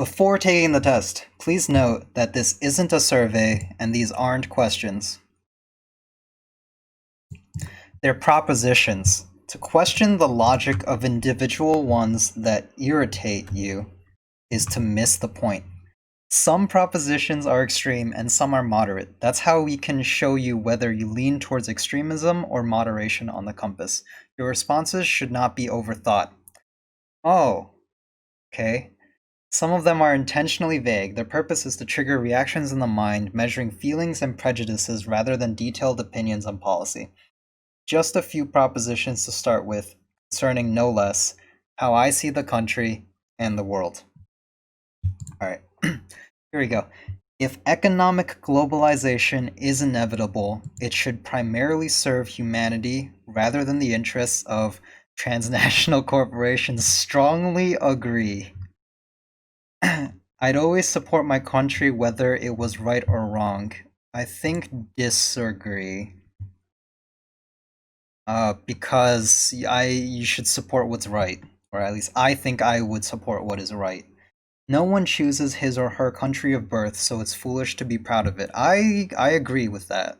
Before taking the test, please note that this isn't a survey and these aren't questions. They're propositions. To question the logic of individual ones that irritate you is to miss the point. Some propositions are extreme and some are moderate. That's how we can show you whether you lean towards extremism or moderation on the compass. Your responses should not be overthought. Oh, okay. Some of them are intentionally vague. Their purpose is to trigger reactions in the mind, measuring feelings and prejudices rather than detailed opinions on policy. Just a few propositions to start with, concerning no less how I see the country and the world. Alright, here we go. If economic globalization is inevitable, it should primarily serve humanity rather than the interests of transnational corporations. Strongly agree. I'd always support my country whether it was right or wrong. I think disagree. Because you should support what's right, or at least I think I would support what is right. No one chooses his or her country of birth, so it's foolish to be proud of it. I agree with that.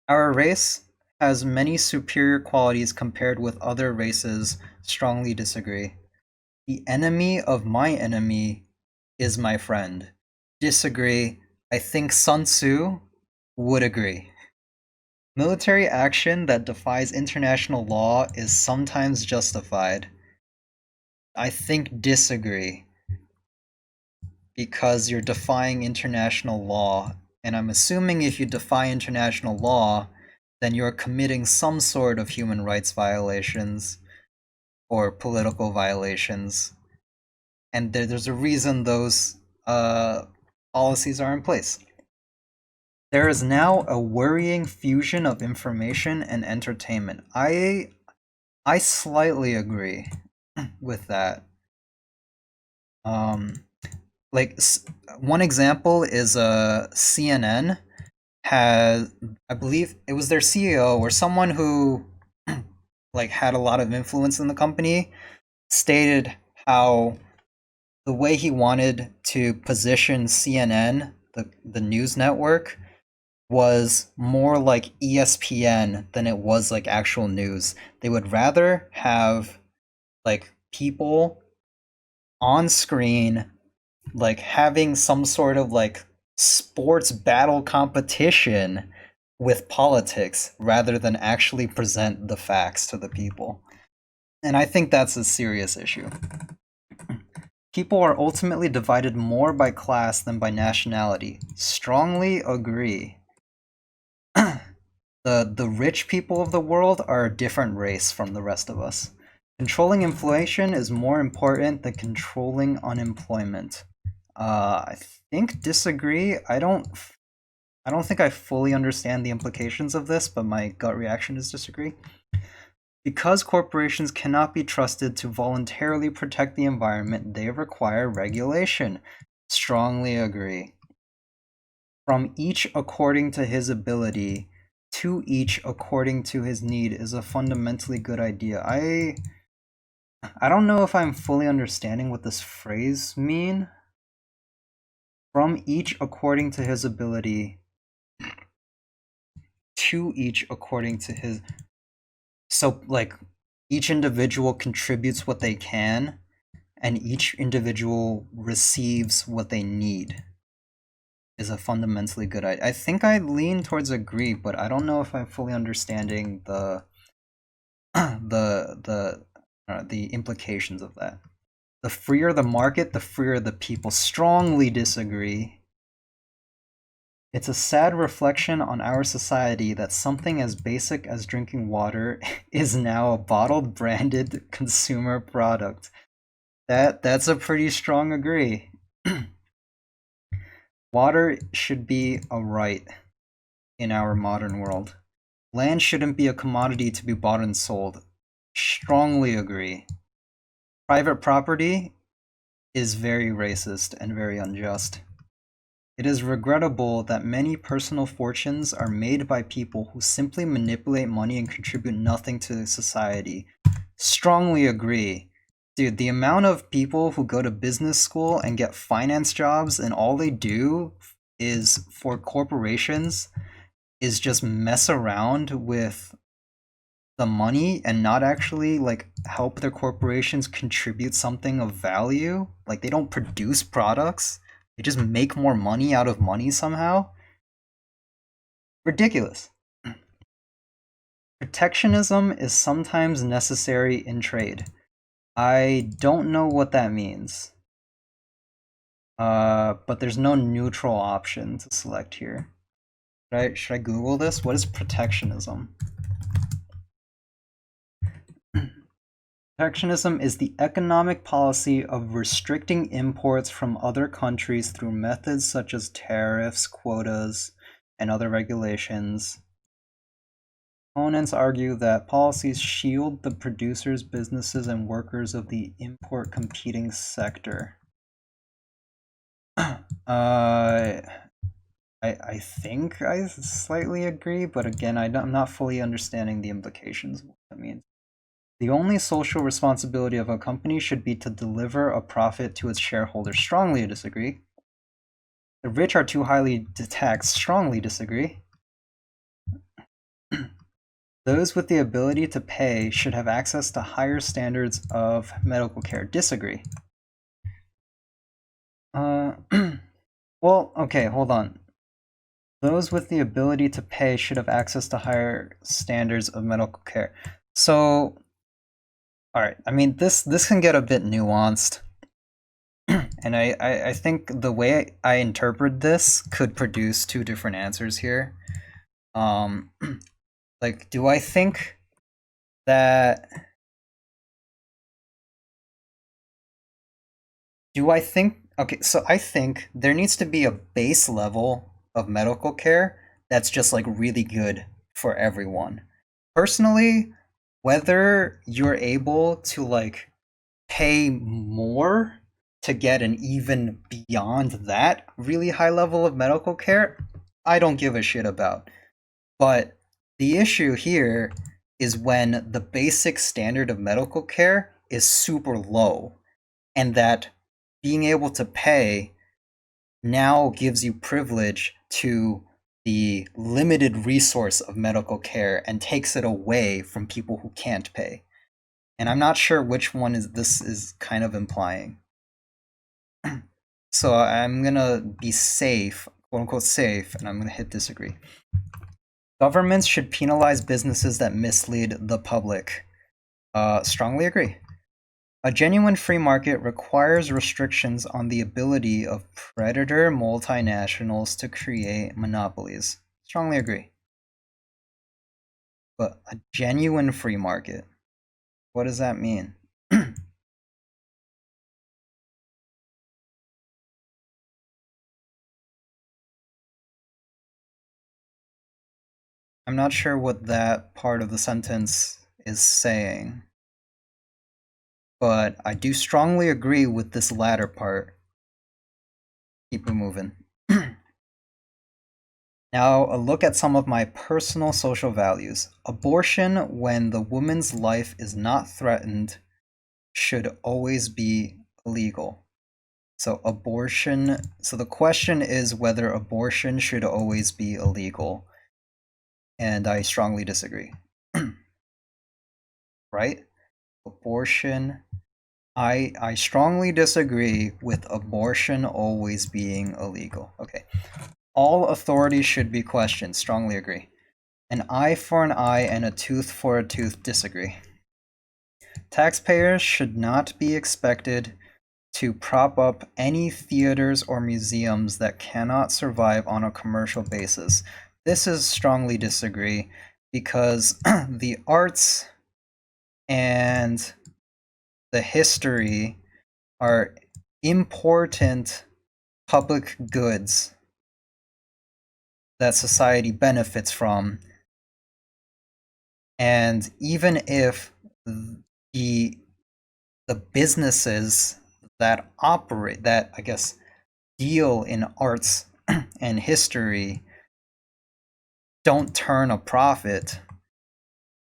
Our race has many superior qualities compared with other races. Strongly disagree. The enemy of my enemy is my friend. Disagree. I think Sun Tzu would agree. Military action that defies international law is sometimes justified. I think disagree. Because you're defying international law, and I'm assuming if you defy international law, then you're committing some sort of human rights violations or political violations. And there's a reason those policies are in place. There is now a worrying fusion of information and entertainment. I slightly agree with that. Like one example is CNN has, I believe it was their CEO or someone who like had a lot of influence in the company, stated how the way he wanted to position CNN, the news network, was more like ESPN than it was like actual news. They would rather have like people on screen like having some sort of like sports battle competition with politics rather than actually present the facts to the people. And I think that's a serious issue. People are ultimately divided more by class than by nationality. Strongly agree. The rich people of the world are a different race from the rest of us. Controlling inflation is more important than controlling unemployment. I think disagree. I don't think I fully understand the implications of this, but my gut reaction is disagree. Because corporations cannot be trusted to voluntarily protect the environment, they require regulation. Strongly agree. From each according to his ability, to each according to his need is a fundamentally good idea. I don't know if I'm fully understanding what this phrase mean. From each according to his ability, to each according to his... So, like, each individual contributes what they can, and each individual receives what they need is a fundamentally good idea. I think I lean towards agree, but I don't know if I'm fully understanding the implications of that. The freer the market, the freer the people. Strongly disagree. It's a sad reflection on our society that something as basic as drinking water is now a bottled, branded consumer product. That's a pretty strong agree. Water should be a right in our modern world. Land shouldn't be a commodity to be bought and sold. Strongly agree. Private property is very racist and very unjust. It is regrettable that many personal fortunes are made by people who simply manipulate money and contribute nothing to society. Strongly agree. Dude, the amount of people who go to business school and get finance jobs and all they do is for corporations is just mess around with the money and not actually like help their corporations contribute something of value. Like they don't produce products. They just make more money out of money somehow. Ridiculous. Protectionism is sometimes necessary in trade. I don't know what that means. But there's no neutral option to select here. Should I Google this? What is protectionism? Protectionism is the economic policy of restricting imports from other countries through methods such as tariffs, quotas, and other regulations. Opponents argue that policies shield the producers, businesses, and workers of the import competing sector. I think I slightly agree, but again, I'm not fully understanding the implications of what that means. The only social responsibility of a company should be to deliver a profit to its shareholders. Strongly disagree. The rich are too highly taxed. Strongly disagree. Those with the ability to pay should have access to higher standards of medical care. Disagree. Well, okay, hold on. Those with the ability to pay should have access to higher standards of medical care. So, all right. I mean, this can get a bit nuanced, and I think the way I interpret this could produce two different answers here. Like, do I think that? Okay, so I think there needs to be a base level of medical care that's just like really good for everyone. Personally, whether you're able to like pay more to get an even beyond that really high level of medical care, I don't give a shit about. But the issue here is when the basic standard of medical care is super low, and that being able to pay now gives you privilege to the limited resource of medical care and takes it away from people who can't pay. And I'm not sure which one this is kind of implying. So I'm gonna be safe, quote unquote safe, and I'm gonna hit disagree. Governments should penalize businesses that mislead the public. Strongly agree. A genuine free market requires restrictions on the ability of predator multinationals to create monopolies. Strongly agree. But a genuine free market, what does that mean? I'm not sure what that part of the sentence is saying, but I do strongly agree with this latter part. Keep it moving. Now, a look at some of my personal social values. Abortion, when the woman's life is not threatened, should always be illegal. So the question is whether abortion should always be illegal. And I strongly disagree. Right? Abortion. I strongly disagree with abortion always being illegal. Okay. All authority should be questioned. Strongly agree. An eye for an eye and a tooth for a tooth. Disagree. Taxpayers should not be expected to prop up any theaters or museums that cannot survive on a commercial basis. This is strongly disagree because the arts and the history are important public goods that society benefits from. And even if the businesses that operate, that I guess deal in arts and history don't turn a profit,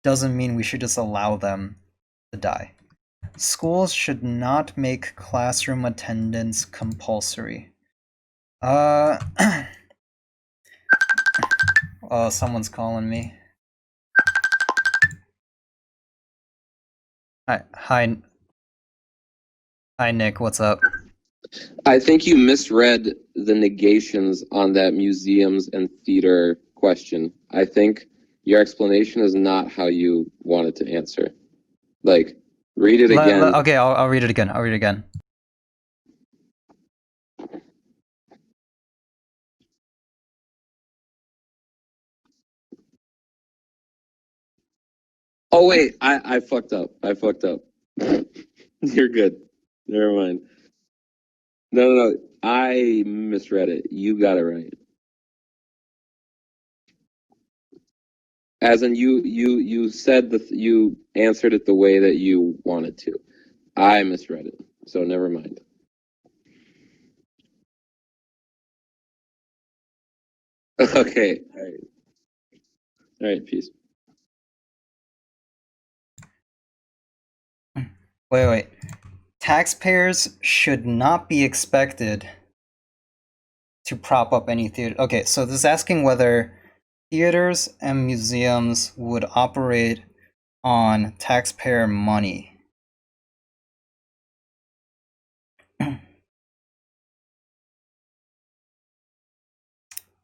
doesn't mean we should just allow them to die. Schools should not make classroom attendance compulsory. Oh, someone's calling me. Hi, Nick. What's up? I think you misread the negations on that museums and theater question. I think your explanation is not how you wanted to answer. Like, read it again. Okay, I'll read it again. I'll read it again. Oh wait, I fucked up. You're good. Never mind. No. I misread it. You got it right. As in, you said you answered it the way that you wanted to. I misread it. So never mind. Okay. All right. All right. Peace. Wait. Taxpayers should not be expected to prop up any theater. Okay, so this is asking whether theaters and museums would operate on taxpayer money.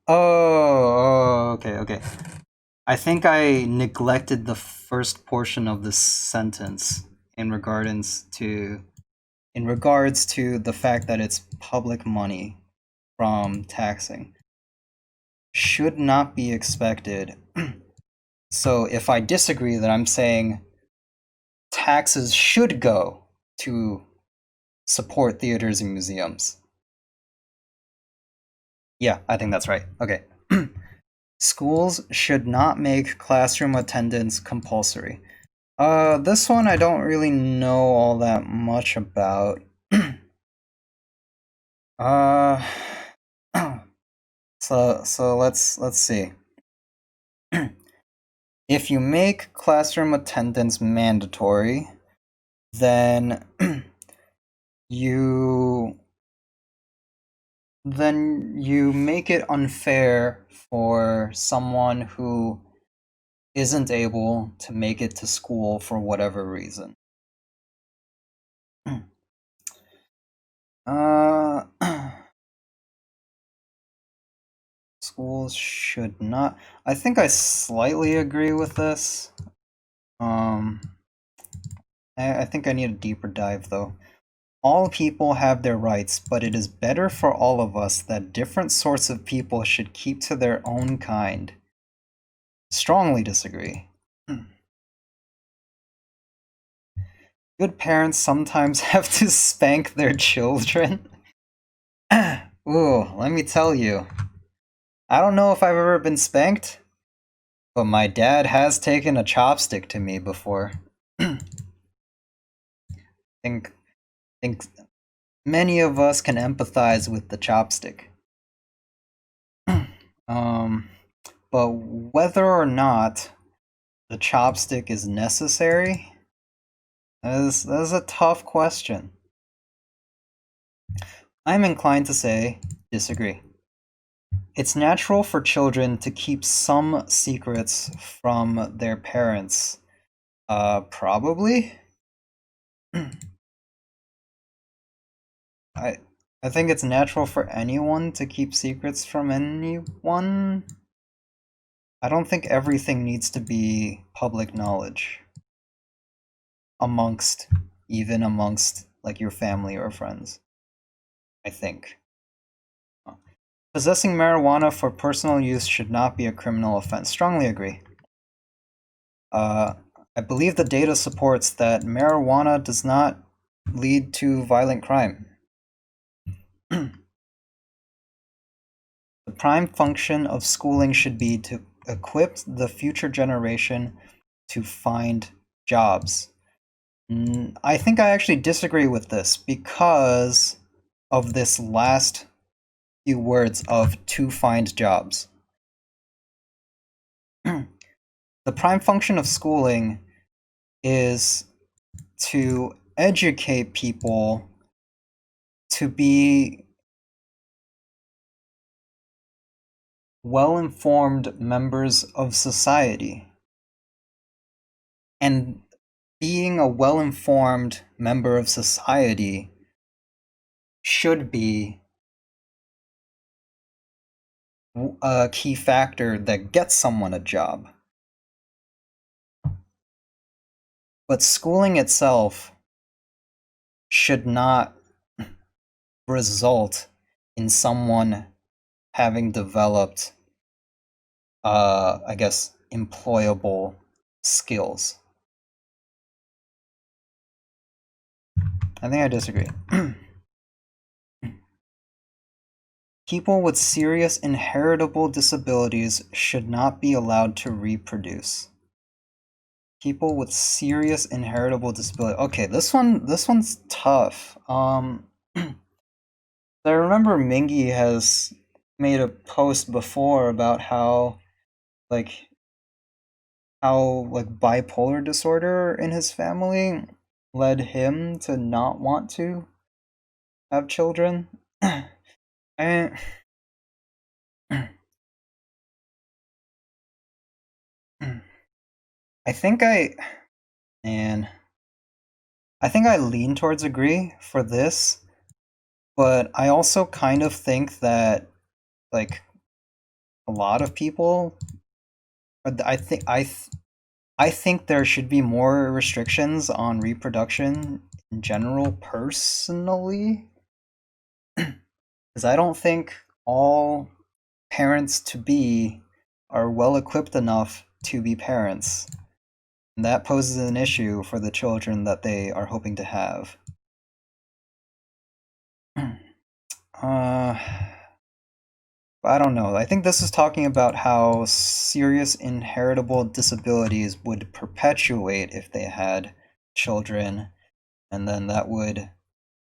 Okay. I think I neglected the first portion of this sentence in regards to the fact that it's public money from taxing. Should not be expected. So if I disagree, then I'm saying taxes should go to support theaters and museums. Yeah, I think that's right. Okay. Schools should not make classroom attendance compulsory. This one I don't really know all that much about. So let's see. If you make classroom attendance mandatory, then you make it unfair for someone who isn't able to make it to school for whatever reason. Schools should not. I think I slightly agree with this. I think I need a deeper dive though. All people have their rights, but it is better for all of us that different sorts of people should keep to their own kind. Strongly disagree. Good parents sometimes have to spank their children. Ooh, let me tell you. I don't know if I've ever been spanked, but my dad has taken a chopstick to me before. think many of us can empathize with the chopstick. But whether or not the chopstick is necessary, that is a tough question. I'm inclined to say disagree. It's natural for children to keep some secrets from their parents. Probably. I think it's natural for anyone to keep secrets from anyone. I don't think everything needs to be public knowledge. Even amongst like your family or friends. I think. Possessing marijuana for personal use should not be a criminal offense. Strongly agree. I believe the data supports that marijuana does not lead to violent crime. The prime function of schooling should be to equip the future generation to find jobs. I think I actually disagree with this because of this last few words of to find jobs. The prime function of schooling is to educate people to be well-informed members of society. And being a well-informed member of society should be a key factor that gets someone a job. But schooling itself should not result in someone having developed, I guess, employable skills. I think I disagree. People with serious inheritable disabilities should not be allowed to reproduce. People with serious inheritable disability. Okay, this one's tough. I remember Mingy has made a post before about how bipolar disorder in his family led him to not want to have children. I I think I lean towards agree for this, but I also kind of think that like a lot of people, I think there should be more restrictions on reproduction in general personally, because I don't think all parents to be are well equipped enough to be parents. And that poses an issue for the children that they are hoping to have. I don't know. I think this is talking about how serious inheritable disabilities would perpetuate if they had children, and then that would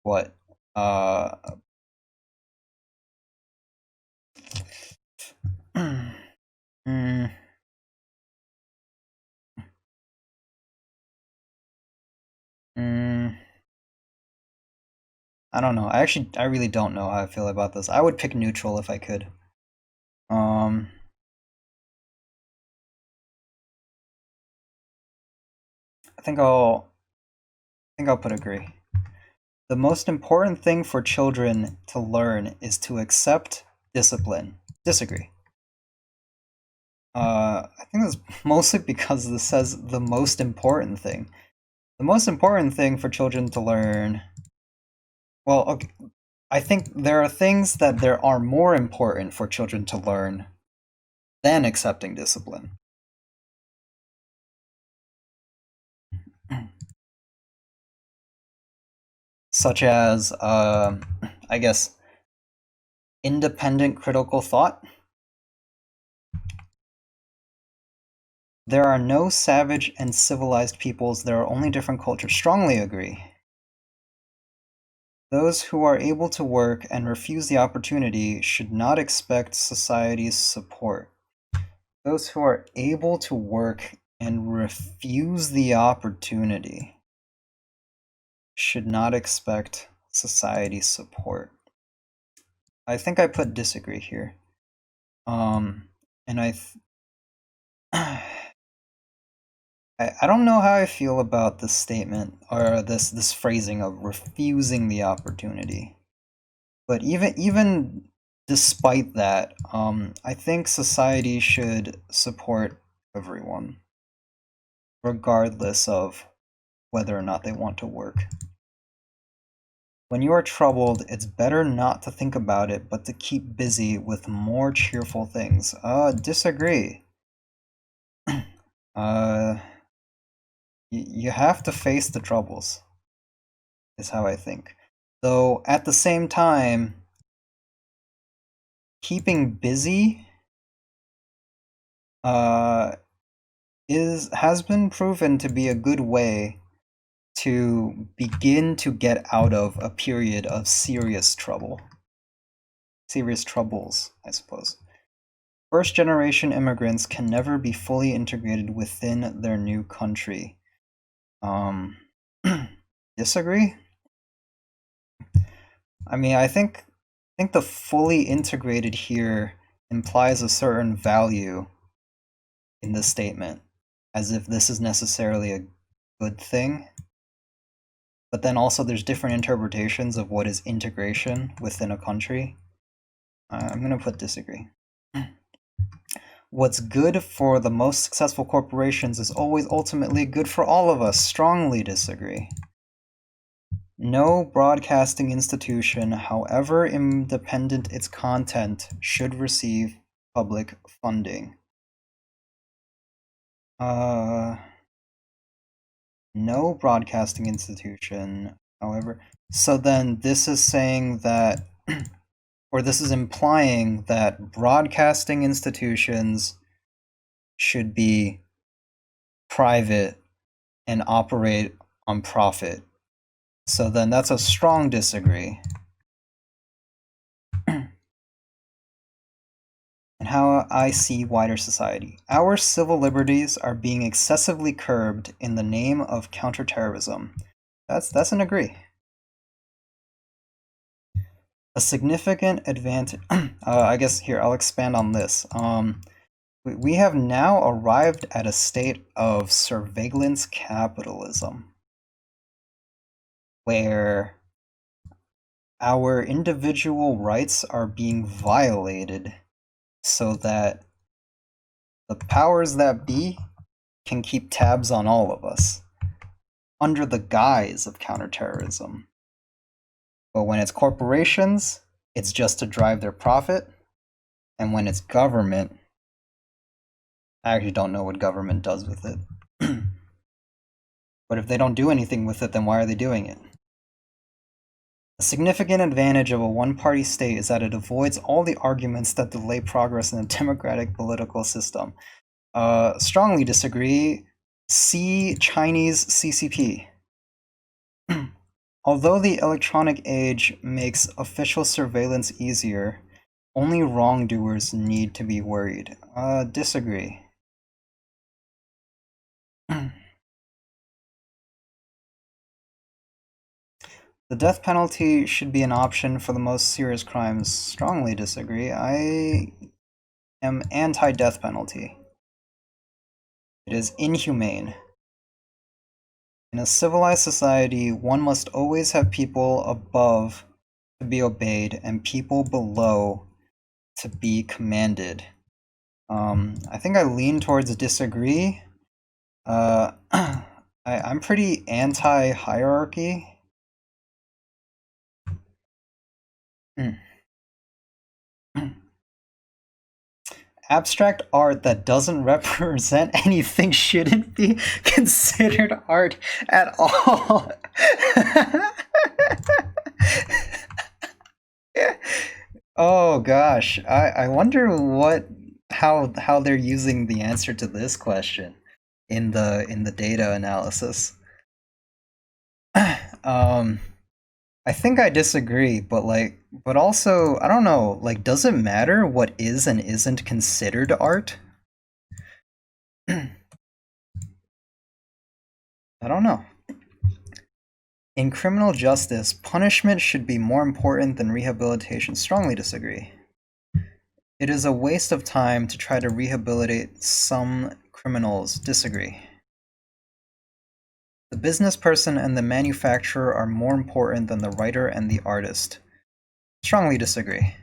what? mm, mm, I don't know. I really don't know how I feel about this. I would pick neutral if I could. I think I'll put agree. The most important thing for children to learn is to accept discipline. Disagree. I think that's mostly because this says the most important thing. The most important thing for children to learn. Well, okay, I think there are things that there are more important for children to learn than accepting discipline. Such as, I guess, independent critical thought. There are no savage and civilized peoples, there are only different cultures. Strongly agree. Those who are able to work and refuse the opportunity should not expect society's support. Those who are able to work and refuse the opportunity should not expect society's support. I think I put disagree here. And I don't know how I feel about this statement or this phrasing of refusing the opportunity. But even despite that, I think society should support everyone, regardless of whether or not they want to work. When you are troubled, it's better not to think about it, but to keep busy with more cheerful things. Disagree. You have to face the troubles, is how I think. Though at the same time, keeping busy has been proven to be a good way to begin to get out of a period of serious troubles, I suppose. First generation immigrants can never be fully integrated within their new country. Disagree? I mean, I think the fully integrated here implies a certain value in the statement, as if this is necessarily a good thing. But then also there's different interpretations of what is integration within a country. I'm going to put disagree. What's good for the most successful corporations is always ultimately good for all of us. Strongly disagree. No broadcasting institution, however independent its content, should receive public funding. No broadcasting institution, however. So then this is saying that, or this is implying that broadcasting institutions should be private and operate on profit. So then that's a strong disagree. And how I see wider society. Our civil liberties are being excessively curbed in the name of counterterrorism. That's an agree. A significant advantage. I guess here I'll expand on this. We have now arrived at a state of surveillance capitalism, where our individual rights are being violated so that the powers that be can keep tabs on all of us under the guise of counterterrorism. But when it's corporations, it's just to drive their profit. And when it's government, I actually don't know what government does with it. But if they don't do anything with it, then why are they doing it? A significant advantage of a one-party state is that it avoids all the arguments that delay progress in a democratic political system. Strongly disagree. See Chinese CCP. Although the electronic age makes official surveillance easier, only wrongdoers need to be worried. Disagree. The death penalty should be an option for the most serious crimes. Strongly disagree. I am anti-death penalty. It is inhumane. In a civilized society, one must always have people above to be obeyed and people below to be commanded. I think I lean towards disagree. I'm pretty anti-hierarchy. Abstract art that doesn't represent anything shouldn't be considered art at all. Oh gosh, I wonder how they're using the answer to this question in the data analysis. I think I disagree, but also I don't know, like, does it matter what is and isn't considered art? I don't know. In criminal justice, punishment should be more important than rehabilitation. Strongly disagree. It is a waste of time to try to rehabilitate some criminals. Disagree. The business person and the manufacturer are more important than the writer and the artist. Strongly disagree.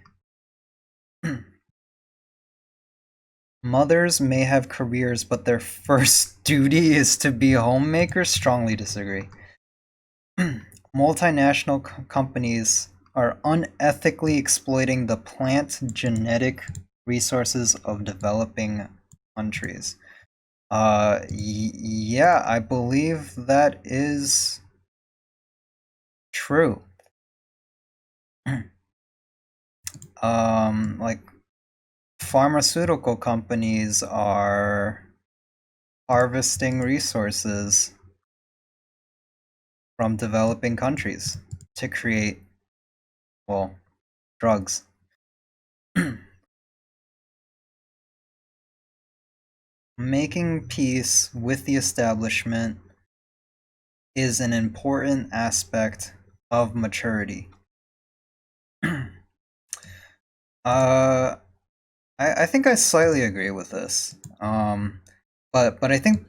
Mothers may have careers, but their first duty is to be homemakers. Strongly disagree. Multinational companies are unethically exploiting the plant genetic resources of developing countries. Yeah, I believe that is true. Like, pharmaceutical companies are harvesting resources from developing countries to create, well, drugs. Making peace with the establishment is an important aspect of maturity. I think I slightly agree with this. But I think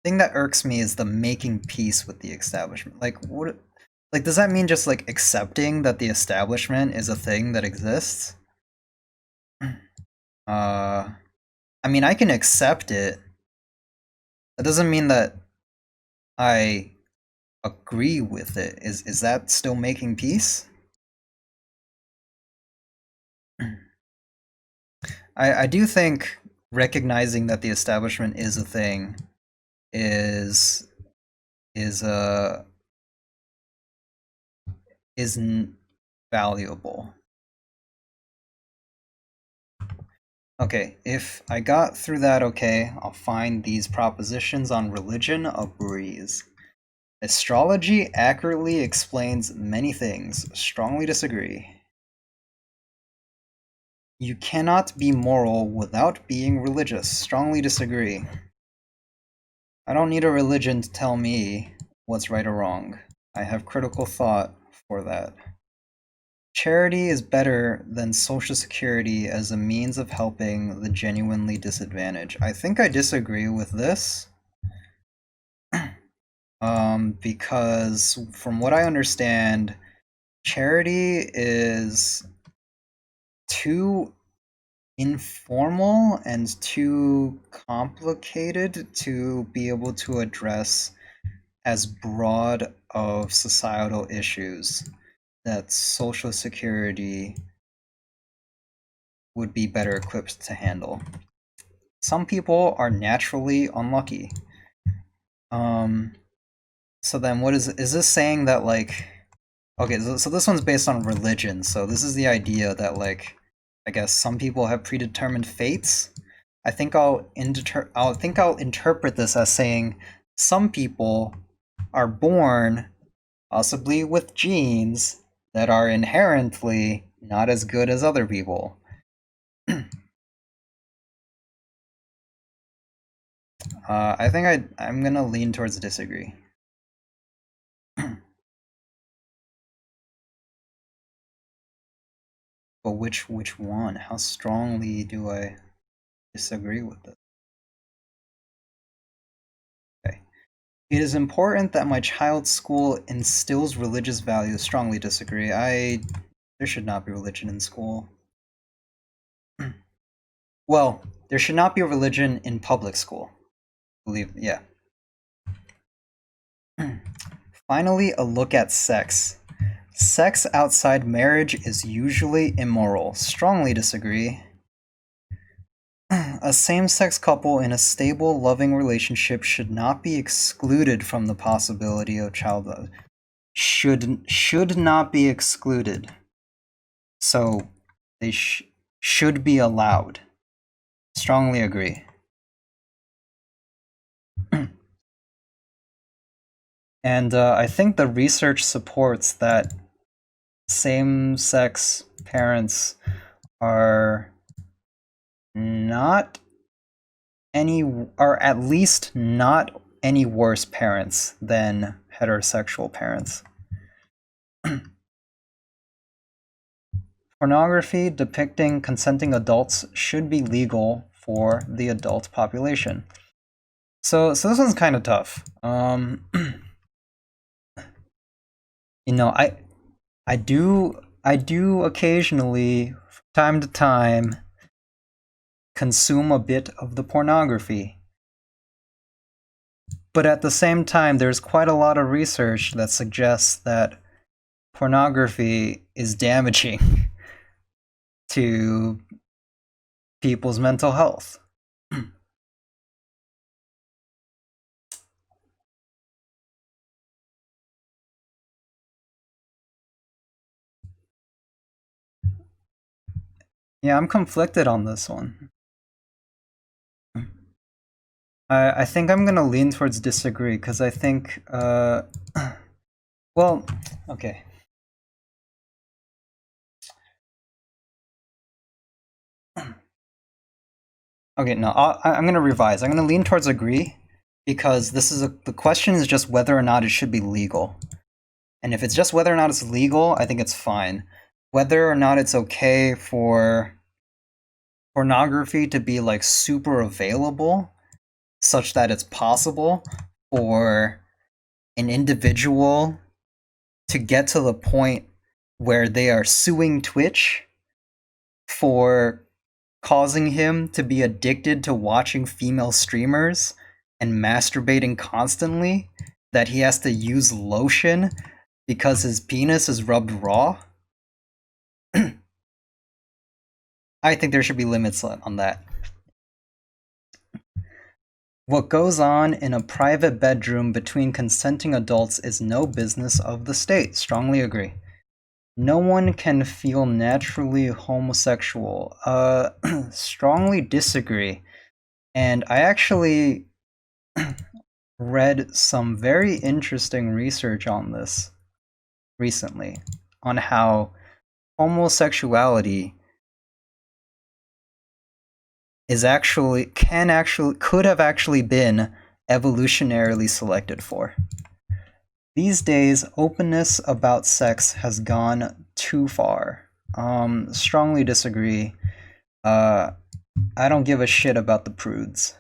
thing that irks me is the making peace with the establishment. Like what? Like does that mean just like accepting that the establishment is a thing that exists? I mean, I can accept it. That doesn't mean that I agree with it. Is that still making peace? I do think recognizing that the establishment is a thing is is uh isn't valuable. Okay, if I got through that okay, I'll find these propositions on religion a breeze. Astrology accurately explains many things. Strongly disagree. You cannot be moral without being religious. Strongly disagree. I don't need a religion to tell me what's right or wrong. I have critical thought for that. Charity is better than Social Security as a means of helping the genuinely disadvantaged. I think I disagree with this. Because from what I understand, charity is too informal and too complicated to be able to address as broad of societal issues that Social Security would be better equipped to handle. Some people are naturally unlucky. So then what is this saying that like okay, so this one's based on religion. So this is the idea that like I guess some people have predetermined fates. I think I'll interpret this as saying some people are born possibly with genes that are inherently not as good as other people. I think I'm gonna lean towards disagree. But which one? How strongly do I disagree with this? Okay. It is important that my child's school instills religious values. Strongly disagree. There should not be religion in school. Well, there should not be religion in public school. Yeah. Finally, a look at sex. Sex outside marriage is usually immoral. Strongly disagree. A same-sex couple in a stable, loving relationship should not be excluded from the possibility of childhood. Should not be excluded. So they should be allowed. Strongly agree. And I think the research supports that same-sex parents are not are at least not any worse parents than heterosexual parents. Pornography depicting consenting adults should be legal for the adult population. So this one's kind of tough. You know, I do occasionally, from time to time, consume a bit of the pornography. But at the same time, there's quite a lot of research that suggests that pornography is damaging to people's mental health. Yeah, I'm conflicted on this one. I think I'm gonna lean towards disagree because I think, well, okay. Okay, no, I'm gonna revise. I'm gonna lean towards agree because the question is just whether or not it should be legal. And if it's just whether or not it's legal, I think it's fine. Whether or not it's okay for pornography to be like super available such that it's possible for an individual to get to the point where they are suing Twitch for causing him to be addicted to watching female streamers and masturbating constantly, that he has to use lotion because his penis is rubbed raw. I think there should be limits on that. What goes on in a private bedroom between consenting adults is no business of the state. Strongly agree. No one can feel naturally homosexual. Strongly disagree. And I actually read some very interesting research on this recently, on how homosexuality could have actually been evolutionarily selected for. These days, openness about sex has gone too far. Strongly disagree. I don't give a shit about the prudes.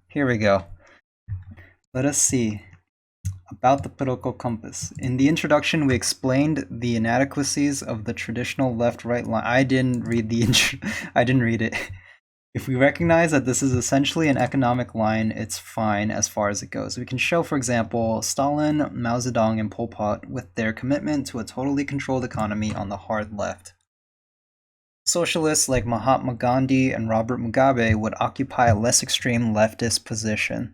Here we go. Let us see. About the political compass. In the introduction, we explained the inadequacies of the traditional left-right line. I didn't read it. If we recognize that this is essentially an economic line, it's fine as far as it goes. We can show, for example, Stalin, Mao Zedong, and Pol Pot with their commitment to a totally controlled economy on the hard left. Socialists like Mahatma Gandhi and Robert Mugabe would occupy a less extreme leftist position.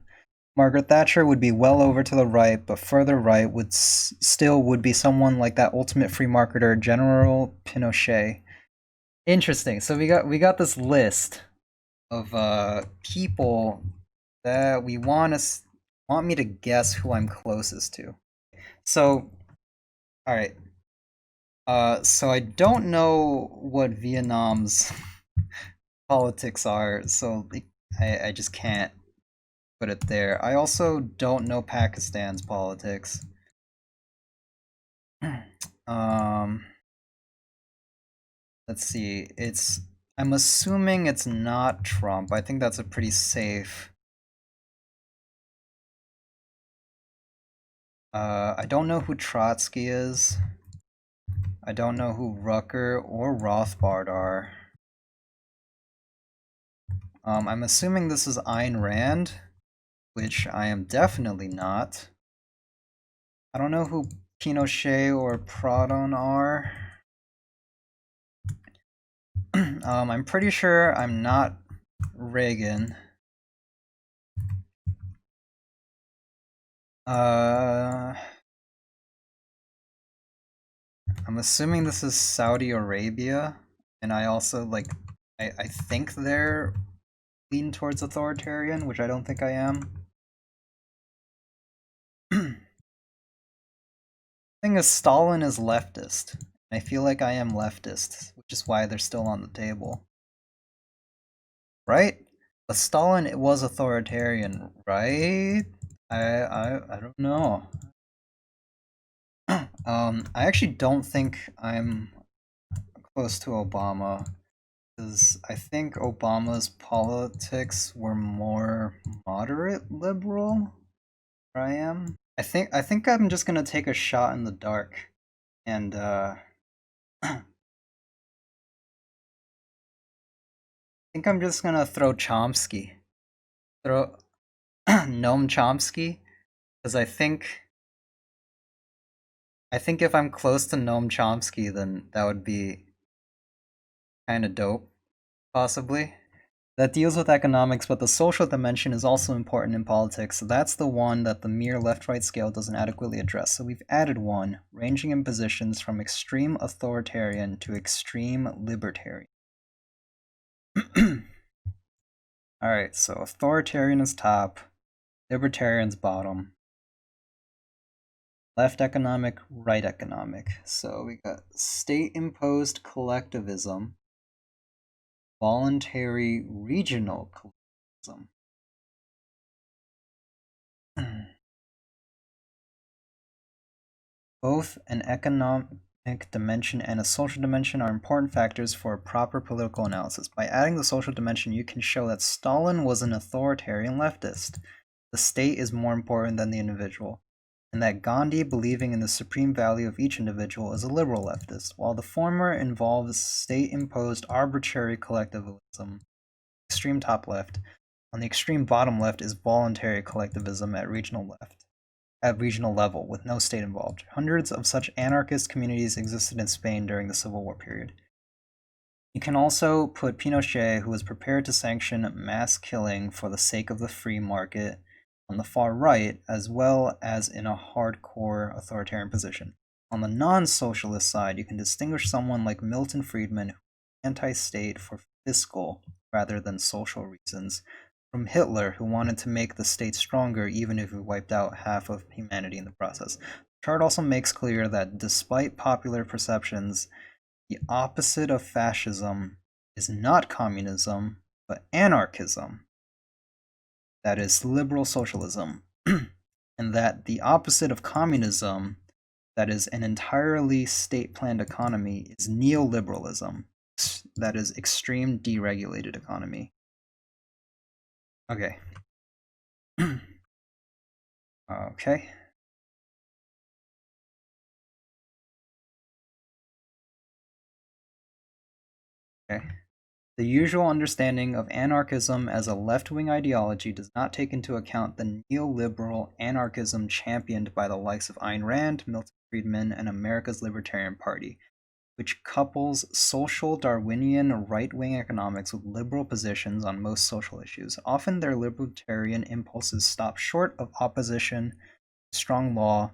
Margaret Thatcher would be well over to the right, but further right would be someone like that ultimate free marketer, General Pinochet. Interesting. So we got this list of people that we want me to guess who I'm closest to. So, all right. So I don't know what Vietnam's politics are, so I just can't put it there. I also don't know Pakistan's politics. Let's see. I'm assuming it's not Trump. I think that's a pretty safe. I don't know who Trotsky is. I don't know who Rucker or Rothbard are. I'm assuming this is Ayn Rand, which I am definitely not. I don't know who Pinochet or Proudhon are. I'm pretty sure I'm not Reagan. I'm assuming this is Saudi Arabia, and I also I think they're lean towards authoritarian, which I don't think I am. Thing is, Stalin is leftist. I feel like I am leftist, which is why they're still on the table. Right? But Stalin was authoritarian, right? I don't know. I actually don't think I'm close to Obama, because I think Obama's politics were more moderate liberal. Where I am. I think I'm just gonna take a shot in the dark, and I think I'm just gonna throw Chomsky, throw Noam Chomsky, because I think if I'm close to Noam Chomsky, then that would be kind of dope, possibly. That deals with economics, but the social dimension is also important in politics, so that's the one that the mere left-right scale doesn't adequately address. So we've added one, ranging in positions from extreme authoritarian to extreme libertarian. Alright, so authoritarian is top, libertarian's bottom. Left economic, right economic. So we got state-imposed collectivism, voluntary regional collectivism. Both an economic dimension and a social dimension are important factors for a proper political analysis. By adding the social dimension, you can show that Stalin was an authoritarian leftist. The state is more important than the individual, and that Gandhi, believing in the supreme value of each individual, is a liberal leftist, while the former involves state-imposed arbitrary collectivism, extreme top left. On the extreme bottom left is voluntary collectivism at regional level, with no state involved. Hundreds of such anarchist communities existed in Spain during the Civil War period. You can also put Pinochet, who was prepared to sanction mass killing for the sake of the free market, on the far right, as well as in a hardcore authoritarian position. On the non-socialist side, you can distinguish someone like Milton Friedman, who was anti-state for fiscal rather than social reasons, from Hitler, who wanted to make the state stronger even if he wiped out half of humanity in the process. The chart also makes clear that despite popular perceptions, the opposite of fascism is not communism, but anarchism. That is liberal socialism. And that the opposite of communism, that is an entirely state-planned economy, is neoliberalism. That is extreme deregulated economy. Okay. Okay. Okay. The usual understanding of anarchism as a left-wing ideology does not take into account the neoliberal anarchism championed by the likes of Ayn Rand, Milton Friedman, and America's Libertarian Party, which couples social Darwinian right-wing economics with liberal positions on most social issues. Often their libertarian impulses stop short of opposition to strong law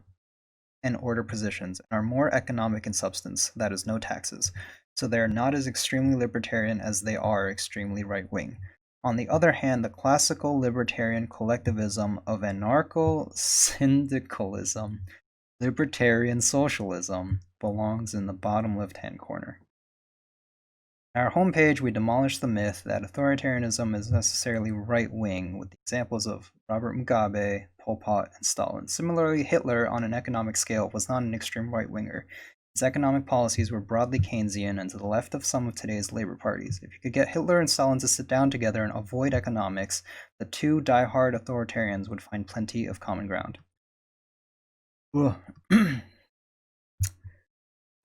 and order positions, and are more economic in substance, that is, no taxes. So they are not as extremely libertarian as they are extremely right-wing. On the other hand, the classical libertarian collectivism of anarcho-syndicalism, libertarian socialism, belongs in the bottom left-hand corner. On our homepage, we demolish the myth that authoritarianism is necessarily right-wing, with the examples of Robert Mugabe, Pol Pot, and Stalin. Similarly, Hitler, on an economic scale, was not an extreme right-winger. His economic policies were broadly Keynesian and to the left of some of today's labor parties. If you could get Hitler and Stalin to sit down together and avoid economics, the two die-hard authoritarians would find plenty of common ground. A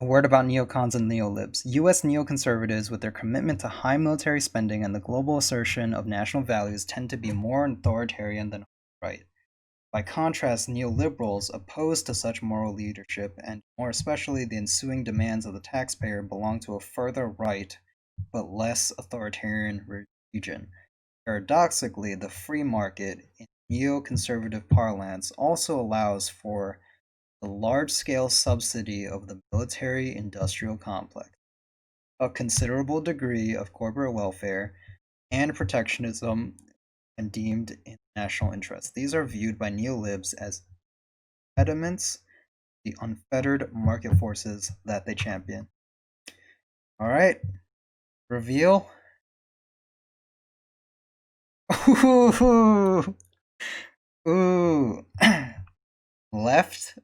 word about neocons and neolibs. US neoconservatives, with their commitment to high military spending and the global assertion of national values, tend to be more authoritarian than right. By contrast, neoliberals, opposed to such moral leadership, and more especially the ensuing demands of the taxpayer, belong to a further right but less authoritarian region. Paradoxically, the free market, in neoconservative parlance, also allows for the large-scale subsidy of the military-industrial complex, a considerable degree of corporate welfare, and protectionism and deemed in national interest. These are viewed by neolibs as impediments to the unfettered market forces that they champion. All right, reveal. Ooh, ooh. Left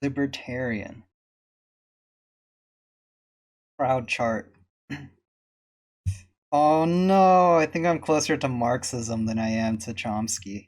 libertarian. Proud chart. Oh no, I think I'm closer to Marxism than I am to Chomsky.